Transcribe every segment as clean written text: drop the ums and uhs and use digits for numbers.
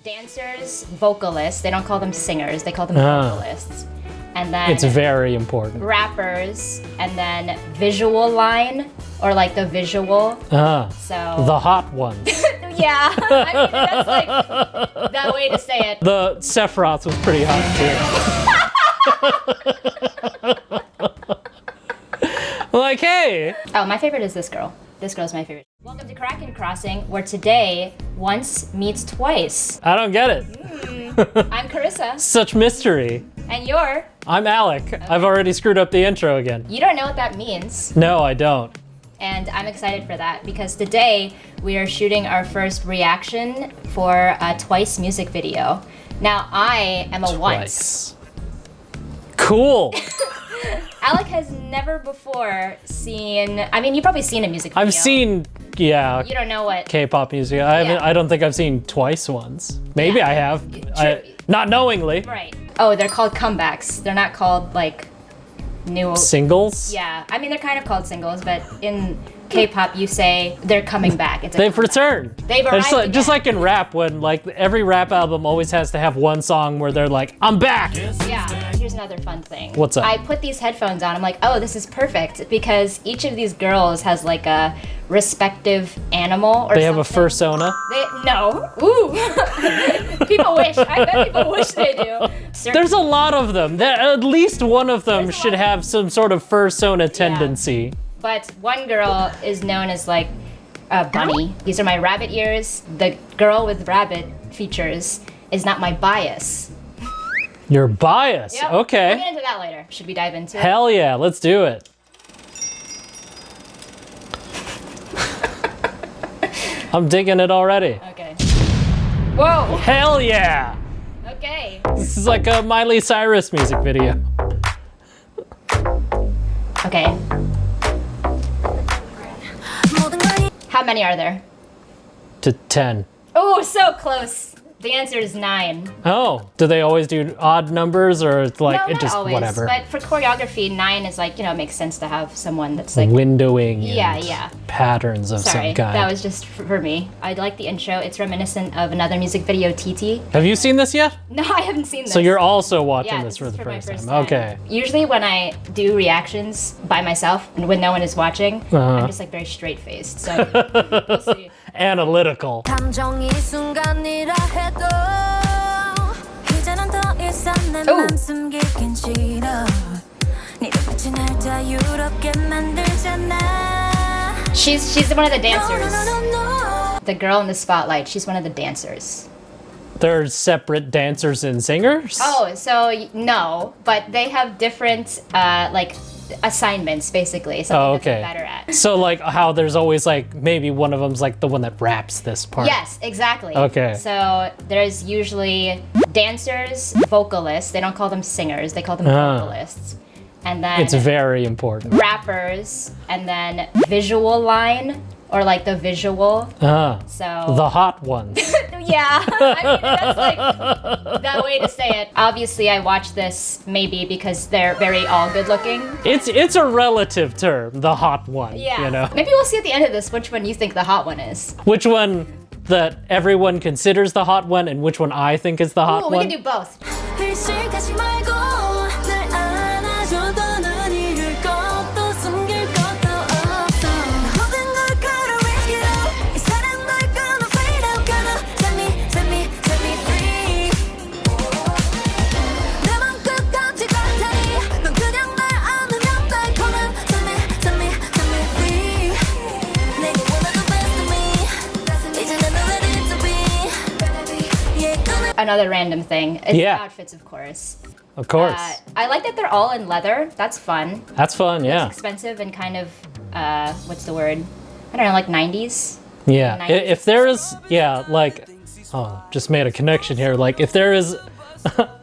Dancers, vocalists, they don't call them singers, they call them vocalists. And then it's very important. Rappers, and then visual line, or like the visual. So the hot ones. Yeah, I mean, that's like that way to say it. The Sephiroth was pretty hot too. Like, hey. Oh, my favorite is this girl. This girl's my favorite. Welcome to Kraken Crossing, where today once meets twice. I don't get it. I'm Karissa. Such mystery. And you're? I'm Alec. Okay. I've already screwed up the intro again. You don't know what that means. No, I don't. And I'm excited for that because today we are shooting our first reaction for a Twice music video. Now, I am a once. Cool. Alec has never before seen, I mean, you've probably seen a music video. I've seen, yeah. You don't know what. K-pop music. I don't think I've seen Twice once. Maybe I have. Not knowingly. Right. Oh, they're called comebacks. They're not called like new singles? Yeah. I mean, they're kind of called singles, but in K-pop you say they're coming back. They've returned. They've arrived just like in rap, when like every rap album always has to have one song where they're like, I'm back. Yeah. Here's another fun thing. What's up? I put these headphones on. I'm like, oh, this is perfect because each of these girls has like a respective animal or They have something. a fursona? No. Ooh. People wish. I bet people wish they do. There's a lot of them. At least one of them should have some sort of fursona tendency. But one girl is known as like a bunny. These are my rabbit ears. The girl with rabbit features is not my bias. Your bias? Yep. Okay. We'll get into that later. Should we dive into it? Hell yeah, let's do it. I'm digging it already. Okay. Whoa. Hell yeah. Okay. This is like a Miley Cyrus music video. Okay. How many are there? To 10. Oh, so close. The answer is 9. Oh, do they always do odd numbers, or it's like No, it not just always, whatever? But for choreography, 9 is like, it makes sense to have someone that's like Windowing yeah. patterns of Sorry, some kind. that was just for me. I like the intro. It's reminiscent of another music video, TT. Have you seen this yet? No, I haven't seen this. So you're also watching Yeah, this for the my first time. time. Okay. Usually when I do reactions by myself, and when no one is watching, I'm just like very straight-faced. So we'll see. Analytical. She's one of the dancers. The girl in the spotlight, she's one of the dancers. They're separate dancers and singers? Oh, so no, but they have different like assignments basically. Something that they're better at. So like how there's always like maybe one of them's like the one that raps this part. Yes, exactly. Okay. So there's usually dancers, vocalists. They don't call them singers, they call them vocalists. And then it's very important. rappers, and then visual line, or like the visual. So the hot ones. yeah, I mean, that's like that way to say it. Obviously, I watch this maybe because they're very all good looking. It's a relative term, the hot one. Yeah. Maybe we'll see at the end of this which one you think the hot one is. Which one that everyone considers the hot one, and which one I think is the hot Ooh, one. we can do both. Another random thing. It's the outfits, of course. Of course. I like that they're all in leather. That's fun. That's fun, yeah. It's expensive and kind of, what's the word? I don't know, like 90s? Yeah. 90s. If there is, like, just made a connection here. Like, if there is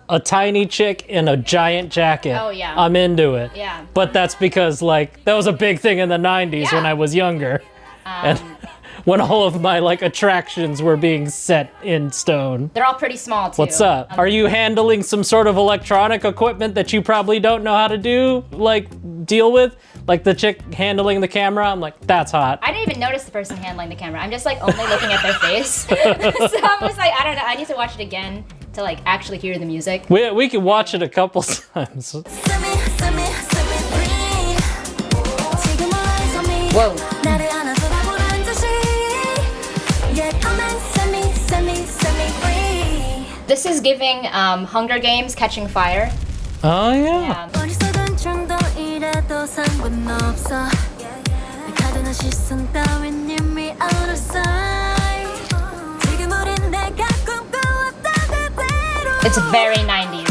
a tiny chick in a giant jacket, I'm into it. Yeah. But that's because, like, that was a big thing in the 90s when I was younger. And when all of my like attractions were being set in stone. They're all pretty small too. What's up? Are you handling some sort of electronic equipment that you probably don't know how to do? Like deal with. Like the chick handling the camera, I'm like, that's hot. I didn't even notice the person handling the camera. I'm just like only looking at their face. So I'm just like, I don't know. I need to watch it again to like actually hear the music. We can watch it a couple times. Whoa. This is giving Hunger Games Catching Fire. Oh yeah. It's very 90s.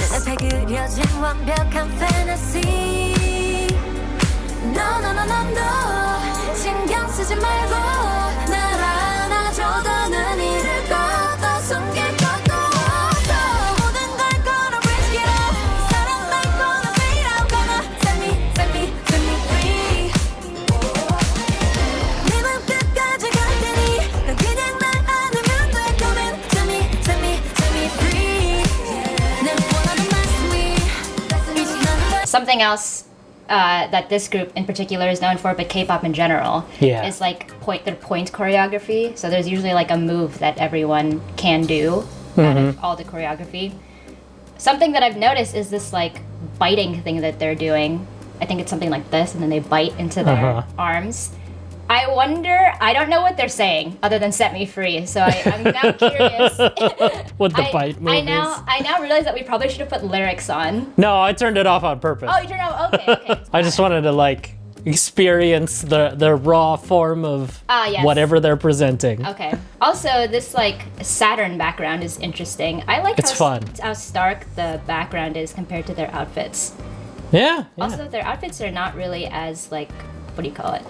Something else that this group in particular is known for, but K-pop in general, is like their point choreography. So there's usually like a move that everyone can do out of all the choreography. Something that I've noticed is this like biting thing that they're doing. I think it's something like this, and then they bite into their arms. I wonder, I don't know what they're saying other than set me free, so I'm now curious. What the bite move I now realize that we probably should have put lyrics on. No, I turned it off on purpose. Oh, you turned it off? Okay. I just wanted to like experience the raw form of whatever they're presenting. Okay. Also, this like Saturn background is interesting. I like how stark the background is compared to their outfits. Yeah. Also, their outfits are not really as like, what do you call it?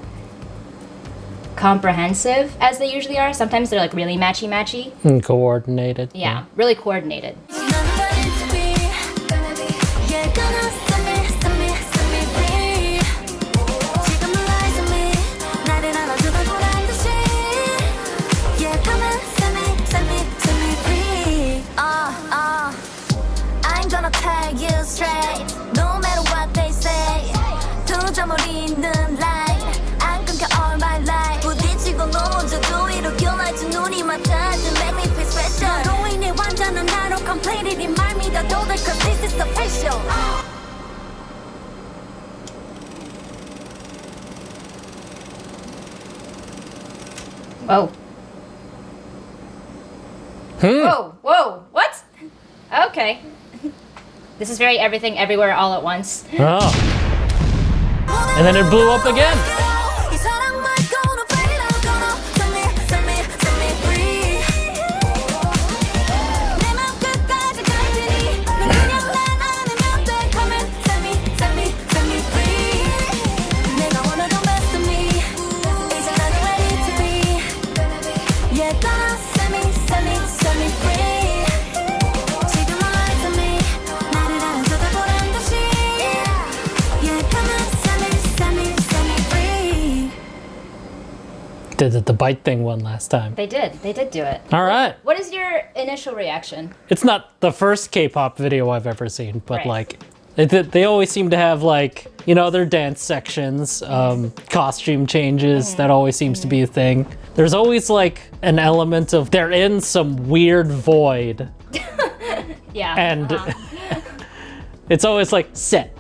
Comprehensive as they usually are. Sometimes they're like really matchy. And coordinated. Yeah, really coordinated. I'm gonna tell you straight, no matter what they say. 안 끊겨 all my life. 부딪히고 넘어져도 일으켜 날지 눈이 맞아도 make me feel special. 너로 인해 완전한 나로 completed 이 말 믿어도 돼 cause this is official. Whoa. Whoa, what? Okay. This is very Everything Everywhere All at Once. Oh. And then it blew up again. Did the bite thing one last time. They did do it. All right. What is your initial reaction? It's not the first K-pop video I've ever seen, but like, they always seem to have like, you know, their dance sections, costume changes. That always seems to be a thing. There's always like an element of they're in some weird void. Yeah. And it's always like set,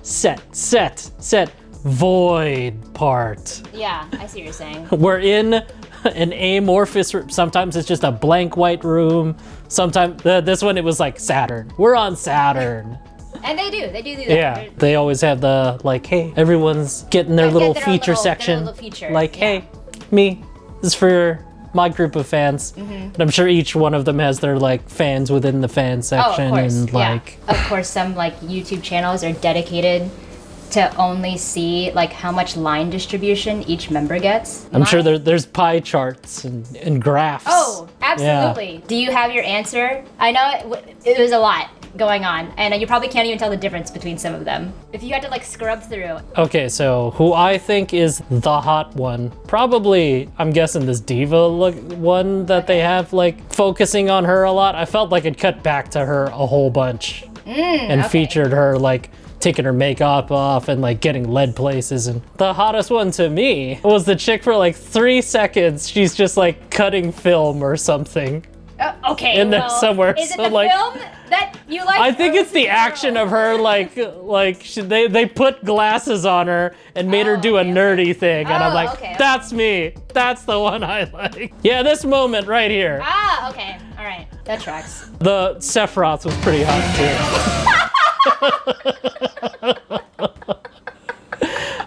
void part. Yeah, I see what you're saying. We're in an amorphous room. Sometimes it's just a blank white room. Sometimes this one it was like Saturn. We're on Saturn. And they do that. Yeah, they always have the like, hey, everyone's getting their little feature section. Like, hey, me, this is for my group of fans. And I'm sure each one of them has their like fans within the fan section. Oh, of course. And like, of course, some like YouTube channels are dedicated to only see like how much line distribution each member gets. I'm sure there's pie charts and graphs. Oh, absolutely. Yeah. Do you have your answer? I know it was a lot going on, and you probably can't even tell the difference between some of them. If you had to like scrub through. Okay, so who I think is the hot one, probably, I'm guessing this diva look one that they have like focusing on her a lot. I felt like it cut back to her a whole bunch and featured her like taking her makeup off and like getting led places. And the hottest one to me was the chick for like 3 seconds. She's just like cutting film or something. Okay, in there somewhere. Is it so, the like, film that you like? I think it's the action of her, they put glasses on her and made her do a nerdy thing, and I'm like, that's me. That's the one I like. Yeah, this moment right here. Ah, okay, all right, that tracks. The Sephiroth was pretty hot too.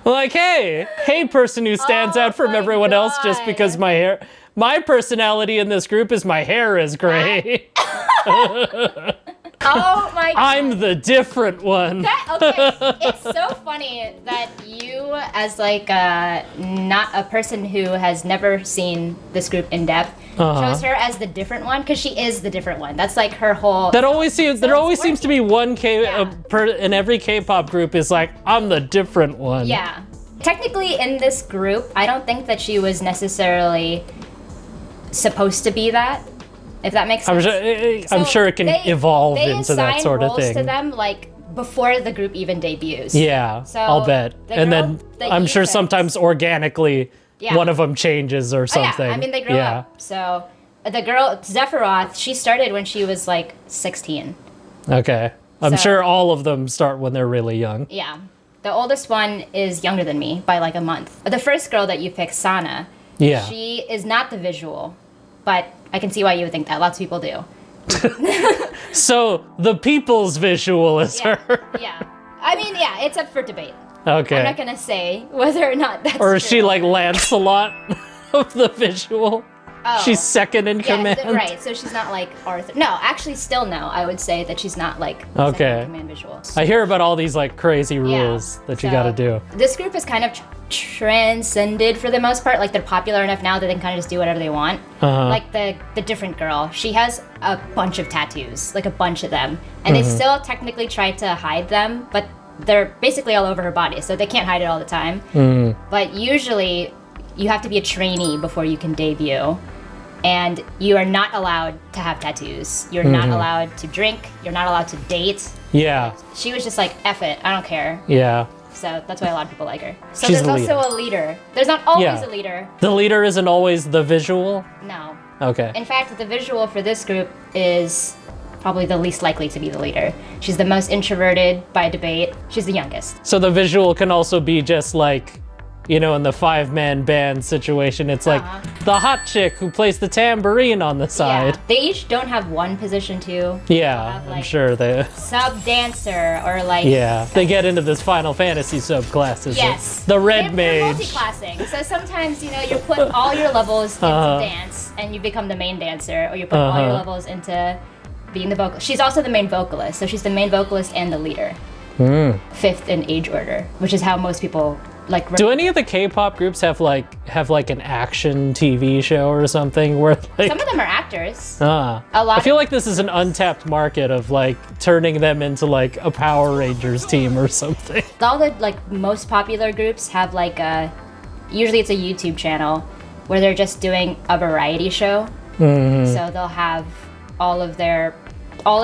Like, hey, person who stands out from everyone else just because my personality in this group is my hair is gray. Oh my God. I'm the different one. It's so funny that you, as like not a person who has never seen this group in depth, chose her as the different one, because she is the different one. That's like her whole. There always seems to be one in every K-pop group is like, I'm the different one. Yeah. Technically, in this group, I don't think that she was necessarily supposed to be that, if that makes sense. I'm sure it can evolve into that sort of thing. They assign roles to them like before the group even debuts. Yeah, so I'll bet. Then I'm sure sometimes organically one of them changes or something. Yeah, I mean they grow up. So the girl Sephiroth, she started when she was like 16. Okay, I'm sure all of them start when they're really young. Yeah, the oldest one is younger than me by like a month. The first girl that you picked, Sana. Yeah, she is not the visual. But I can see why you would think that. Lots of people do. So the people's visual is her. Yeah. I mean, yeah, it's up for debate. Okay. I'm not going to say whether or not that's Or is true. she like Lancelot of the visual? Oh. She's second in command. Right, so she's not like Arthur. No, actually still no. I would say that she's not like second in command visual. I hear about all these like crazy rules that you gotta do. This group is kind of transcended for the most part. Like they're popular enough now that they can kind of just do whatever they want. Like the different girl, she has a bunch of tattoos, like a bunch of them. And they still technically try to hide them, but they're basically all over her body, so they can't hide it all the time. But usually you have to be a trainee before you can debut. And you are not allowed to have tattoos. You're not allowed to drink. You're not allowed to date. Yeah. She was just like, F it, I don't care. Yeah. So that's why a lot of people like her. So She's there's also a leader. There's not always a leader. The leader isn't always the visual? No. Okay. In fact, the visual for this group is probably the least likely to be the leader. She's the most introverted by debate. She's the youngest. So the visual can also be just like, you know, in the 5-man band situation, it's like the hot chick who plays the tambourine on the side. Yeah. They each don't have one position too. Yeah, have, like, I'm sure they... Sub-dancer or like... Yeah, they get into this Final Fantasy subclasses. Yes. The red mage. They're multi-classing. So sometimes, you know, you put all your levels into dance and you become the main dancer, or you put all your levels into being the vocalist. She's also the main vocalist, so she's the main vocalist and the leader. 5th in age order, which is how most people... Like, do any of the K-pop groups have like an action TV show or something where like some of them are actors? A lot. I feel like this is an untapped market of like turning them into like a Power Rangers team or something. All the like most popular groups have like usually it's a YouTube channel where they're just doing a variety show. So they'll have all of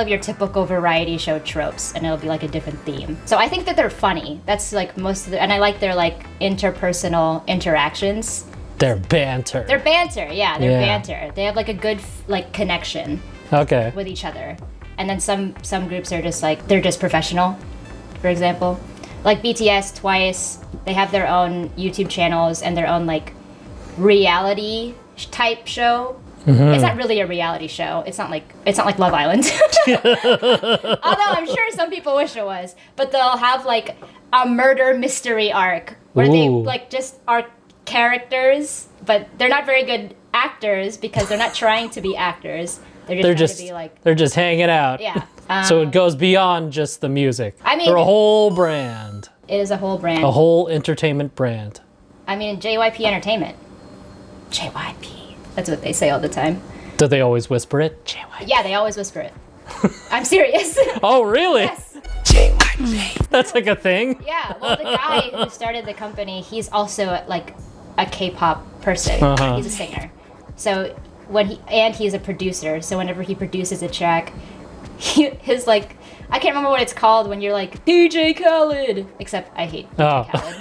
your typical variety show tropes, and it'll be like a different theme. So I think that they're funny. That's like most of and I like their like interpersonal interactions. Their banter. Their banter, yeah, their banter. They have like a good like connection. Okay. With each other. And then some groups are just like, they're just professional, for example. Like BTS, Twice, they have their own YouTube channels and their own like reality type show. It's not really a reality show. It's not like Love Island. Although I'm sure some people wish it was. But they'll have like a murder mystery arc where they like just are characters, but they're not very good actors because they're not trying to be actors. They're just trying to be like, they're just hanging out. Yeah. So it goes beyond just the music. I mean, they're a whole brand. It is a whole brand. A whole entertainment brand. I mean, JYP Entertainment. JYP. That's what they say all the time. Do they always whisper it? JYP. Yeah, they always whisper it. I'm serious. Oh, really? Yes. JYP. That's like a thing? Yeah, well, the guy who started the company, he's also like a K-pop person. He's a singer. So he's a producer. So whenever he produces a track, his like I can't remember what it's called when you're like DJ Khaled. Except I hate DJ Khaled.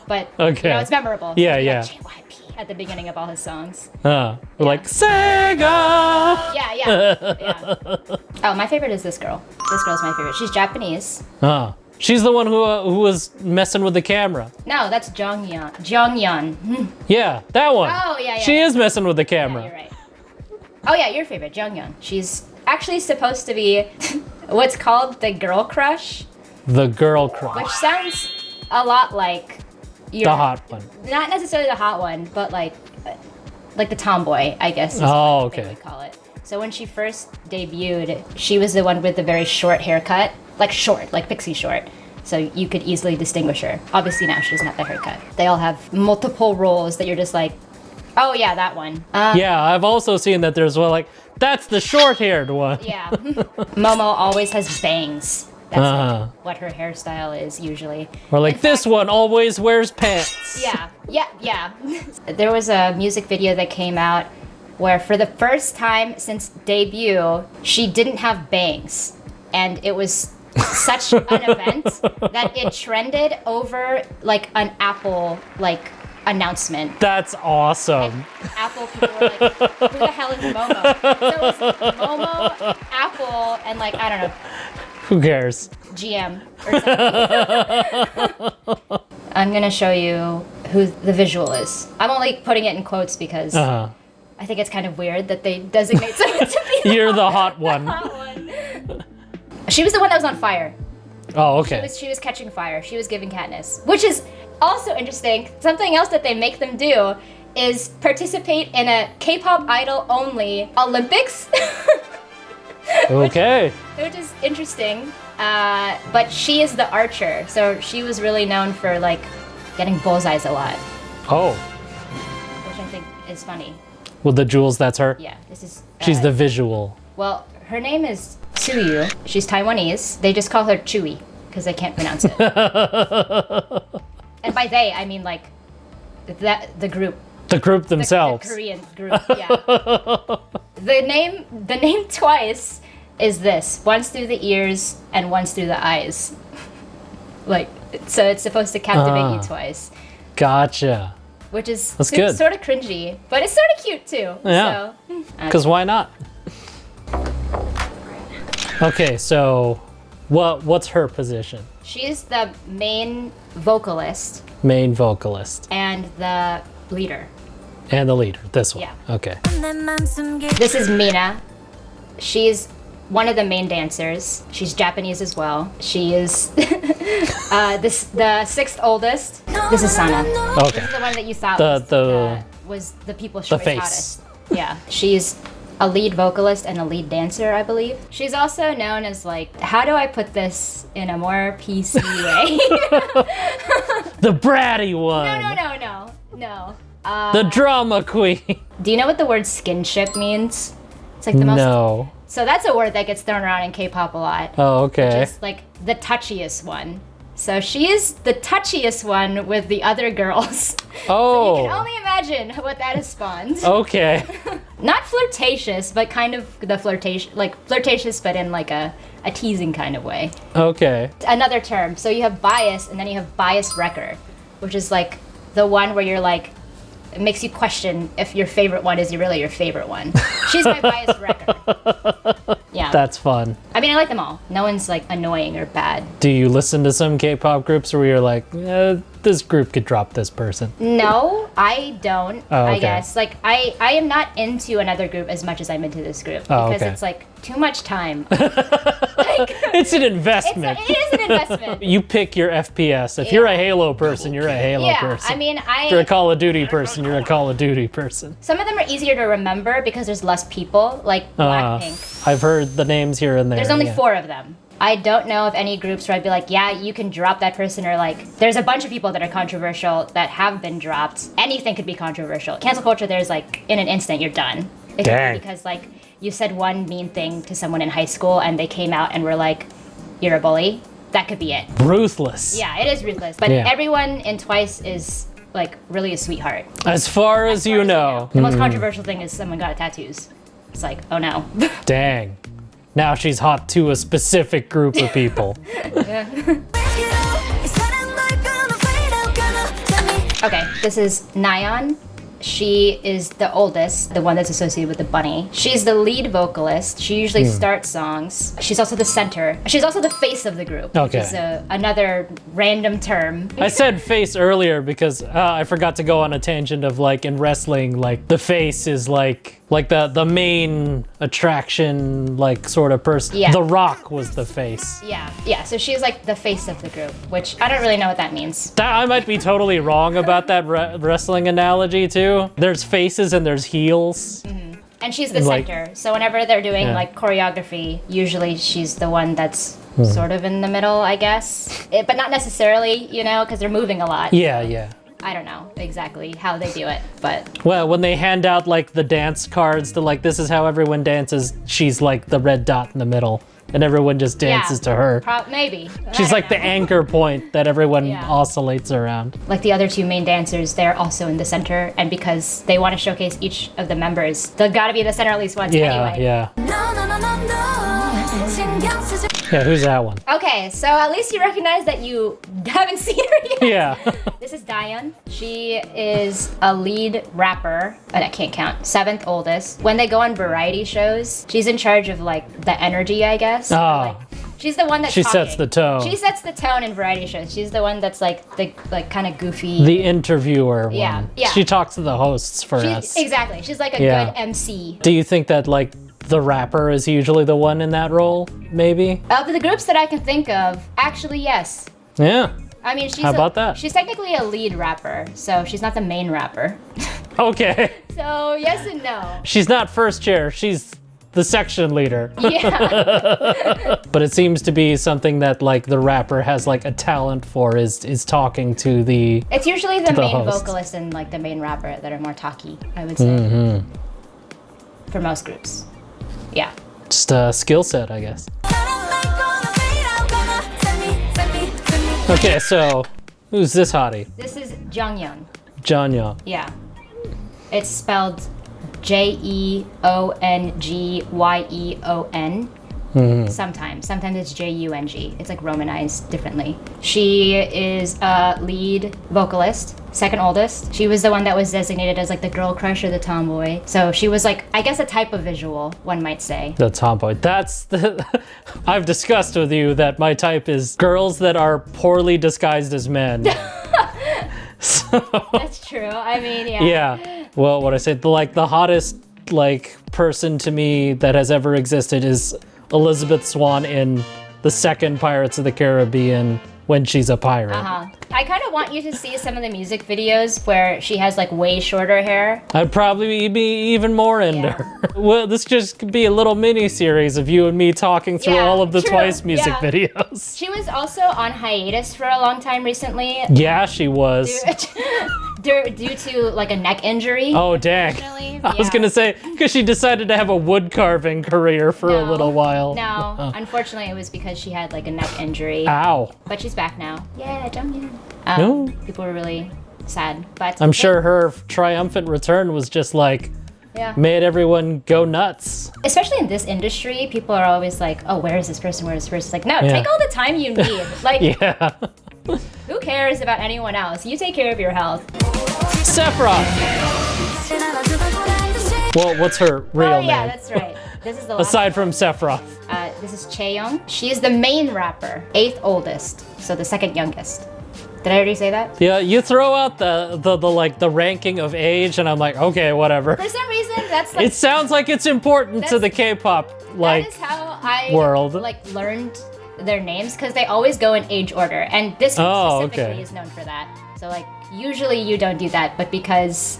But okay. you know, it's memorable. Yeah, so yeah. JYP at the beginning of all his songs. We're like Sega. Yeah. Oh, my favorite is this girl. This girl's my favorite. She's Japanese. She's the one who was messing with the camera. No, that's Jonghyun. Yeah, that one. Oh, yeah. She is messing with the camera. Yeah, you're right. Oh yeah, your favorite, Jonghyun. She's actually supposed to be what's called the girl crush. The girl crush. Which sounds a lot like the hot one. Not necessarily the hot one, but like the tomboy, I guess. Is Oh, what okay. They would call it. So when she first debuted, she was the one with the very short haircut, like pixie short. So you could easily distinguish her. Obviously now she doesn't have the haircut. They all have multiple roles that you're just like, oh yeah, that one. Yeah, I've also seen that there's one like, that's the short-haired one. Yeah. Momo always has bangs. That's like what her hairstyle is usually. Or like, this one always wears pants. Yeah. There was a music video that came out where for the first time since debut, she didn't have bangs. And it was such an event that it trended over like an Apple announcement. That's awesome. And Apple people were like, who the hell is Momo? So it was Momo, Apple, and like, I don't know, Who cares? GM or something. I'm gonna show you who the visual is. I'm only putting it in quotes because I think it's kind of weird that they designate someone to be You're the hot one. She was the one that was on fire. Oh, okay. She was catching fire. She was giving Katniss, which is also interesting. Something else that they make them do is participate in a K-pop idol only Olympics. Okay. Which is interesting. But she is the archer, so she was really known for like getting bullseyes a lot, Oh. which I think is funny. With the jewels, that's her? Yeah, this is. She's the visual. Well, her name is Tsuyu. She's Taiwanese. They just call her Chewy because they can't pronounce it. And by they, I mean like the group. The group themselves. The Korean group. Yeah. The name twice is this: once through the ears and once through the eyes. Like, so it's supposed to captivate you twice. Gotcha. Which is good. sort of cringy, but it's sort of cute too. Yeah. Because why not? Okay, so what's her position? She's the main vocalist Main vocalist. and the leader. And the leader, this one. Yeah. Okay. This is Mina. She's one of the main dancers. She's Japanese as well. She is the sixth oldest. This is Sana. Okay. This is the one that you thought was the People's the Choice face. hottest. Yeah. She's a lead vocalist and a lead dancer, I believe. She's also known as like, how do I put this in a more PC way? The bratty one. No. The drama queen. Do you know what the word skinship means? It's like the most. No. So that's a word that gets thrown around in K-pop a lot. Oh, okay. Just like the touchiest one. So she is the touchiest one with the other girls. Oh. So you can only imagine what that has spawned. Okay. Not flirtatious, but kind of the flirtatious, but in like a teasing kind of way. Okay. Another term. So you have bias, and then you have bias wrecker, which is like the one where you're like, it makes you question if your favorite one is really your favorite one. She's my bias wrecker. Yeah. That's fun. I mean, I like them all. No one's like annoying or bad. Do you listen to some K-pop groups where you're like, this group could drop this person? No, I don't. Oh, okay. I guess like I am not into another group as much as I'm into this group because okay. it's like too much time. It's an investment. It is an investment. You pick your FPS. If you're a Halo person, you're a Halo person. I mean, If you're a Call of Duty person, you're a Call of Duty person. Some of them are easier to remember because there's less people, like Blackpink. I've heard the names here and there. There's only 4 of them. I don't know of any groups where I'd be like, yeah, you can drop that person, or like, there's a bunch of people that are controversial that have been dropped. Anything could be controversial. Cancel culture, there's like, in an instant, you're done. It could be because like, you said one mean thing to someone in high school and they came out and were like, you're a bully. That could be it. Ruthless. Yeah, it is ruthless. But everyone in Twice is like really a sweetheart. As far as you know. The most controversial thing is someone got tattoos. It's like, oh no. Dang. now she's hot to a specific group of people. Okay, this is Nayeon. She is the oldest, the one that's associated with the bunny. She's the lead vocalist. She usually starts songs. She's also the center. She's also the face of the group, Okay. which is another random term. I said face earlier because I forgot to go on a tangent of like in wrestling, like the face is like the main attraction, like sort of person. Yeah. The Rock was the face. Yeah, so she's like the face of the group, which I don't really know what that means. I might be totally wrong about that wrestling analogy too. There's faces and there's heels. And she's the Like- center, so whenever they're doing Yeah. like choreography, usually she's the one that's sort of in the middle, I guess. But not necessarily, you know, because they're moving a lot. Yeah. I don't know exactly how they do it, but Well, when they hand out like the dance cards to like this is how everyone dances, she's like the red dot in the middle, and everyone just dances to her. Maybe. She's like the anchor point that everyone Yeah. oscillates around. Like the other two main dancers, they're also in the center, and because they want to showcase each of the members, they've got to be in the center at least once anyway. Yeah. Yeah, who's that one? Okay, so at least you recognize that you haven't seen her yet. Yeah. This is Dayeon. She is a lead rapper, but I can't count. 7th oldest. When they go on variety shows, she's in charge of like the energy, I guess. Oh. Like, she's the one that's She talking. sets the tone. She sets the tone in variety shows. She's the one that's like the kind of goofy. The interviewer Yeah, one. yeah. She talks to the hosts for us. Exactly. She's like a Yeah. good MC. Do you think that like the rapper is usually the one in that role? Maybe. Of the groups that I can think of, actually, yes. Yeah. I mean, she's How about that? She's technically a lead rapper, so she's not the main rapper. Okay. So yes and no. She's not first chair. She's the section leader. Yeah. But it seems to be something that like the rapper has like a talent for is talking to the. It's usually the the main host. vocalist and like the main rapper that are more talky, I would say. Mm-hmm. For most groups. Yeah. Just a skill set, I guess. Okay, so who's this hottie? This is Jonghyun. Janya. Yeah. It's spelled Jeongyeon. Sometimes it's Jung. It's like romanized differently. She is a lead vocalist, 2nd oldest. She was the one that was designated as like the girl crush or the tomboy. So she was like, I guess, a type of visual, one might say. The tomboy. That's the. I've discussed with you that my type is girls that are poorly disguised as men. So. That's true. I mean, yeah. Yeah. Well, what I said, like the hottest like person to me that has ever existed is Elizabeth Swann in the second Pirates of the Caribbean when she's a pirate. I kind of want you to see some of the music videos where she has like way shorter hair. I'd probably be even more into her. Well, this just could be a little mini series of you and me talking through Yeah, all of the true, Twice music yeah. videos. She was also on hiatus for a long time recently. Yeah, she was. Due to like a neck injury. Oh, dang. I was gonna say, because she decided to have a wood carving career for a little while. No, unfortunately it was because she had like a neck injury. Ow. But she's back now. Yeah, Jonghyun. No. People were really sad, but I'm sure her triumphant return was just like, yeah. made everyone go nuts. Especially in this industry, people are always like, "Oh, where is this person? Where is this person?" It's like, no, Yeah. take all the time you need. Like, Yeah. who cares about anyone else? You take care of your health. Sephiroth. Well, what's her real name? Yeah, that's right. This is the last. Aside from Sephiroth. This is Chaeyoung. She is the main rapper, 8th oldest, so the 2nd youngest. Did I already say that? Yeah, you throw out the ranking of age, and I'm like, okay, whatever. For some reason, that's like It sounds like it's important to the K-pop that is how I world. like learned their names because they always go in age order, and this one specifically is known for that. So like usually you don't do that, but because,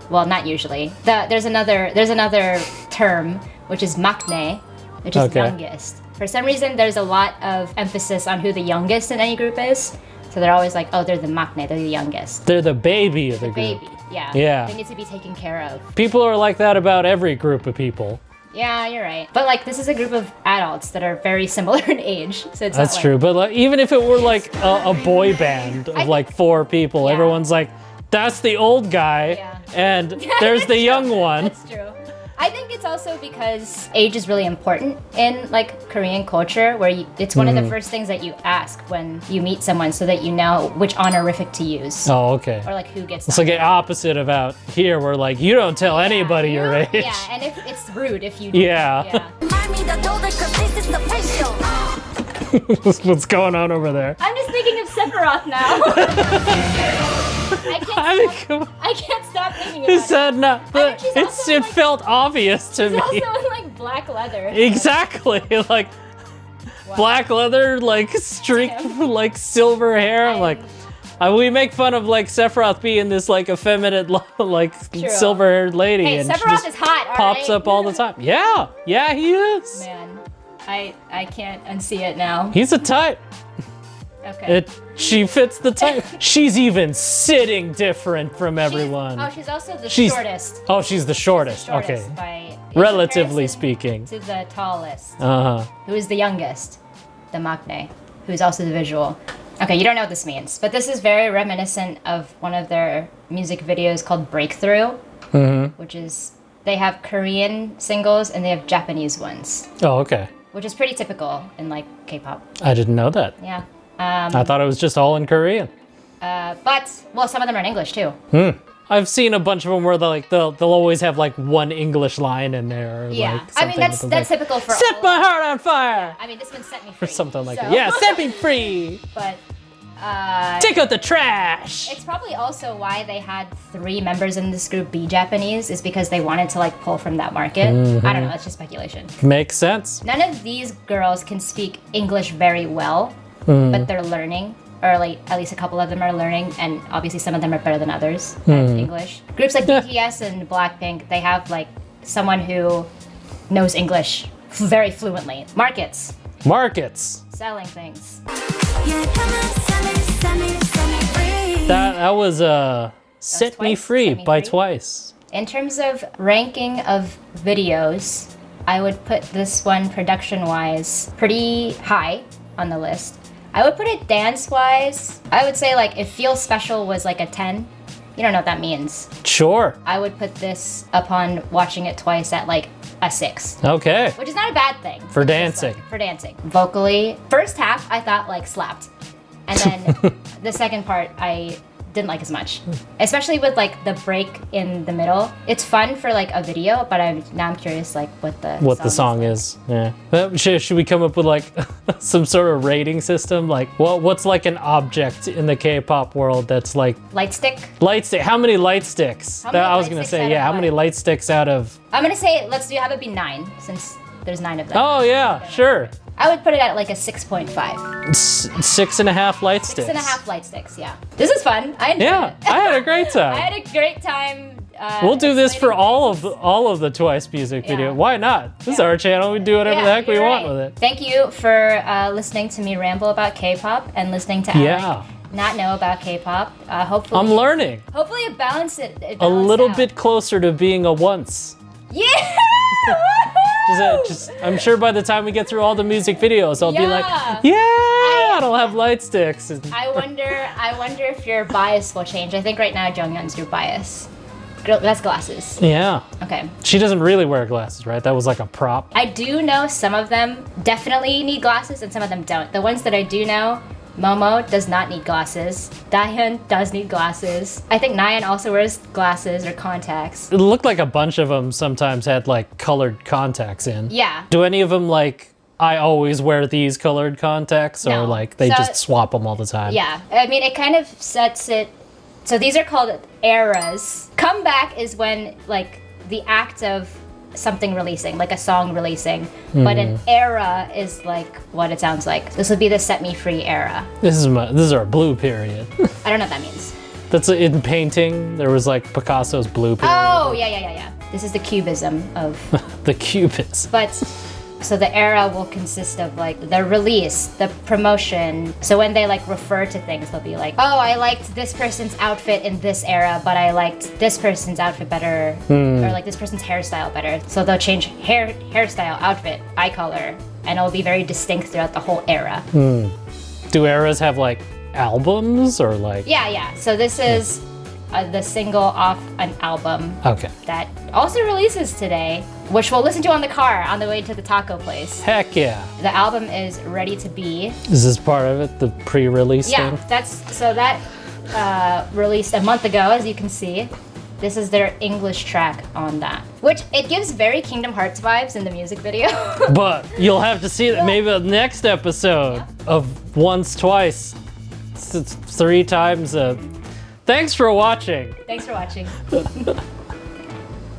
well, not usually. There's another term which is maknae, which is youngest. For some reason, there's a lot of emphasis on who the youngest in any group is. So they're always like, oh, they're the maknae, they're the youngest. They're the baby of the group. Baby, yeah. Yeah. They need to be taken care of. People are like that about every group of people. Yeah, you're right. But like, this is a group of adults that are very similar in age, so it's That's not true. But like, even if it were like a boy band of like 4 people, everyone's like, that's the old guy, and there's the young one. That's true. I think it's also because age is really important in like Korean culture, where it's one of the first things that you ask when you meet someone, so that you know which honorific to use. Oh, okay. Or like who gets. It's like the opposite of out here, where like you don't tell anybody your age. Yeah, and if it's rude if you do. Yeah. What's going on over there? I'm just thinking of Sephiroth now. I can't stop thinking about it. Said no, but it like, felt obvious to me. She's also in like black leather. Exactly, like black leather, like streaked, like silver hair. I'm like, we make fun of like Sephiroth being this like effeminate, like silver-haired lady, hey, and Sephiroth she is hot. pops up all the time. Yeah, he is. Man, I can't unsee it now. He's a type. Okay. She fits the type. She's even sitting different from everyone. She's also the shortest. Oh, she's the shortest. Okay. Relatively speaking. To the tallest. Uh-huh. Who is the youngest? The maknae, who is also the visual. Okay, you don't know what this means, but this is very reminiscent of one of their music videos called Breakthrough, which is, they have Korean singles and they have Japanese ones. Oh, okay. Which is pretty typical in like K-pop. I didn't know that. Yeah. I thought it was just all in Korean. But some of them are in English too. I've seen a bunch of them where they'll always have like one English line in there. Or Yeah, like I mean that's typical for. Set my heart on fire. I mean, this one set me free. Or something like that. Yeah, set me free. But take out the trash. It's probably also why they had 3 members in this group be Japanese, is because they wanted to like pull from that market. I don't know. That's just speculation. Makes sense. None of these girls can speak English very well, but they're learning. Or like at least a couple of them are learning, and obviously some of them are better than others at English. Groups like BTS and Blackpink, they have like someone who knows English very fluently. Markets. Selling things. That was Set Me Free by Twice. In terms of ranking of videos, I would put this one production-wise pretty high on the list. I would put it dance-wise. I would say like if Feel Special was like a 10. You don't know what that means. Sure. I would put this upon watching it twice at like a 6. Okay. Which is not a bad thing. For dancing. For dancing. Vocally, first half I thought like slapped. And then the second part I didn't like as much. Especially with like the break in the middle. It's fun for like a video, but I'm curious like what the song is. Yeah. Should we come up with like some sort of rating system? Like what's like an object in the K-pop world that's like light stick? Light stick. How many light sticks? I was gonna say, yeah, how many light sticks out of I'm gonna say have it be 9, since there's 9 of them. Oh yeah, sure. I would put it at like a 6.5. 6.5 light sticks. 6.5 light sticks, yeah. This is fun. I enjoyed it. I had a great time. I had a great time. We'll do this for all of the Twice music video. Why not? This is our channel. We do whatever the heck we want with it. Thank you for listening to me ramble about K-pop and listening to Alec not know about K-pop. Hopefully, I'm learning. Hopefully, it balanced a little bit closer to being a once. Yeah. I'm sure by the time we get through all the music videos, I'll be like, I don't have light sticks. I wonder if your bias will change. I think right now Jonghyun's your bias. That's glasses. Yeah. Okay. She doesn't really wear glasses, right? That was like a prop. I do know some of them definitely need glasses and some of them don't. The ones that I do know, Momo does not need glasses. Dahyun does need glasses. I think Nayeon also wears glasses or contacts. It looked like a bunch of them sometimes had like colored contacts in. Yeah. Do any of them like, I always wear these colored contacts, or like they just swap them all the time? Yeah. I mean, it kind of sets it. So these are called eras. Comeback is when like the act of something releasing, like a song releasing, but an era is like what it sounds like. This would be the Set Me Free era. This is our blue period. I don't know what that means. That's in painting. There was like Picasso's blue period. Oh yeah. This is the cubism of the cubism. But so the era will consist of like the release, the promotion. So when they like refer to things, they'll be like, oh, I liked this person's outfit in this era, but I liked this person's outfit better, or like this person's hairstyle better. So they'll change hairstyle, outfit, eye color, and it'll be very distinct throughout the whole era. Do eras have like albums or like? Yeah. So this is the single off an album Okay. that also releases today, which we'll listen to on the car on the way to the taco place. Heck yeah. The album is Ready to Be. Is this part of it, the pre-release Yeah, thing? that released a month ago, as you can see. This is their English track on that, which it gives very Kingdom Hearts vibes in the music video. But you'll have to see that maybe the next episode of Once Twice. It's 3 times. Thanks for watching. Thanks for watching.